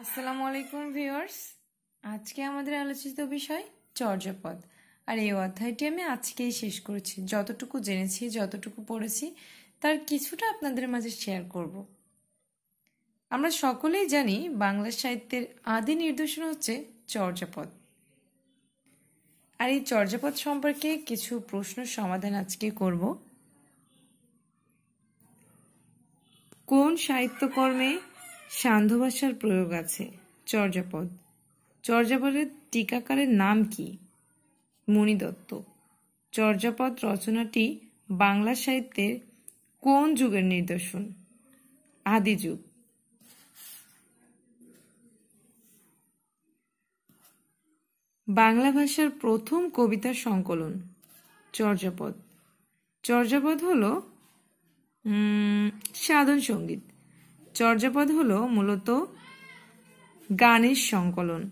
আসসালামু আলাইকুম ভিউয়ার্স। আজকে আমাদের আলোচিত বিষয় চর্যাপদ। আর এই অধ্যায়টি আমি আজকেই শেষ করেছি। যতটুকু জেনেছি, যতটুকু পড়েছি, তার কিছুটা আপনাদের মাঝে শেয়ার করব। আমরা সকলেই জানি বাংলা সাহিত্যের আদি নিদর্শন হচ্ছে চর্যাপদ। আর এই চর্যাপদ সম্পর্কে কিছু প্রশ্নের সমাধান আজকে করব। কোন সাহিত্যকর্মে সান্ধ্য ভাষার প্রয়োগ আছে? চর্যাপদ। চর্যাপদের টিকাকারের নাম কি? মণি দত্ত। চর্যাপদ রচনাটি বাংলা সাহিত্যের কোন যুগের নিদর্শন? আদি যুগ। বাংলা ভাষার প্রথম কবিতার সংকলন? চর্যাপদ। চর্যাপদ হল সাধন সঙ্গীত। চর্যাপদ হল মূলত গানের সংকলন।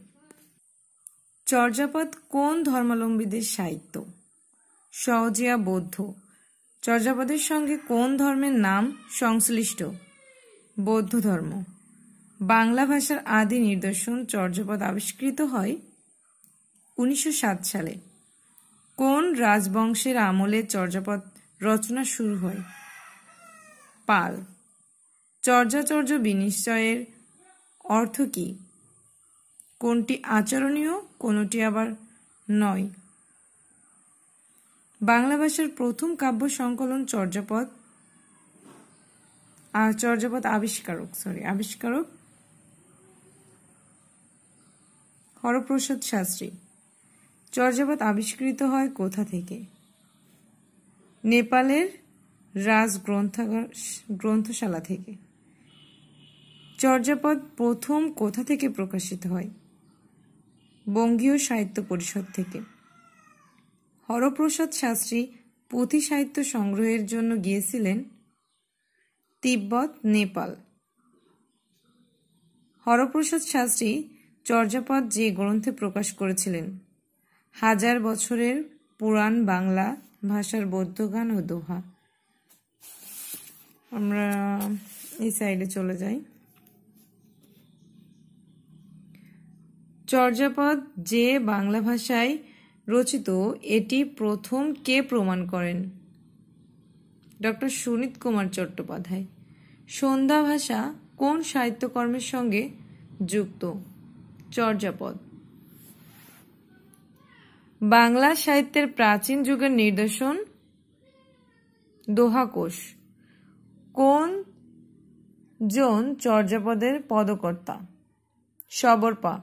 চর্যাপদ কোন ধর্মাবলম্বীদের সাহিত্য? সহজিয়া বৌদ্ধ। চর্যাপদের সঙ্গে কোন ধর্মের নাম সংশ্লিষ্ট? বৌদ্ধ ধর্ম। বাংলা ভাষার আদি নিদর্শন চর্যাপদ আবিষ্কৃত হয় 1907 সালে। কোন রাজবংশের আমলে চর্যাপদ রচনা শুরু হয়? পাল। চর্যাচর্য বিনিশ্চয়ের অর্থ কি? কোনটি আচরণীয়, কোনটি আবার নয়? বাংলা ভাষার প্রথম কাব্য সংকলন চর্যাপদ। চর্যাপদ আবিষ্কারক হরপ্রসাদ শাস্ত্রী। চর্যাপদ আবিষ্কৃত হয় কোথা থেকে? নেপালের রাজ গ্রন্থশালা থেকে। চর্যাপদ প্রথম কোথা থেকে প্রকাশিত হয়? বঙ্গীয় সাহিত্য পরিষদ থেকে। হরপ্রসাদ শাস্ত্রী পুঁথি সাহিত্য সংগ্রহের জন্য গিয়েছিলেন তিব্বত, নেপাল। হরপ্রসাদ শাস্ত্রী চর্যাপদ যে গ্রন্থে প্রকাশ করেছিলেন? 1000 বছরের পুরাণ বাংলা ভাষার বৌদ্ধগান ও দোহা। আমরা এই সাইডে চলে যাই। চর্যাপদ যে বাংলা ভাষায় রচিত, এটি প্রথম কে প্রমাণ করেন? ডক্টর সুনীত কুমার চট্টোপাধ্যায়। সন্ধ্যা ভাষা কোন সাহিত্যকর্মের সঙ্গে যুক্ত? চর্যাপদ। বাংলা সাহিত্যের প্রাচীন যুগের নিদর্শন? দোহাকোষ। কোন জন চর্যাপদের পদকর্তা? শবরপা।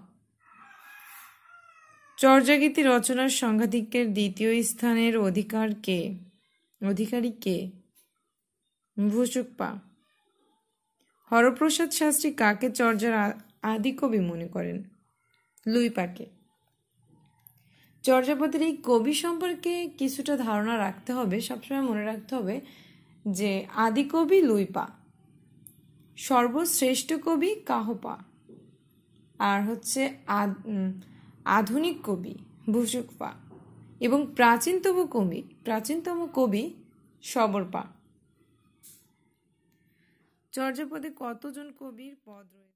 চর্যাগীতি রচনার সংখ্যাধিক্যের দ্বিতীয় স্থানের অধিকারী কে? ভুসুকপা। হরপ্রসাদ শাস্ত্রী কাকে চর্যার আদি কবি মনে করেন? লুইপাকে। চর্যাপদের এই কবি সম্পর্কে কিছুটা ধারণা রাখতে হবে, সবসময় মনে রাখতে হবে যে আদি কবি লুইপা, সর্বশ্রেষ্ঠ কবি কাহপা, আর হচ্ছে আধুনিক কবি ভুসুকপা, এবং প্রাচীনতম কবি শবরপা। চর্যাপদে কতজন কবির পদ রয়েছে?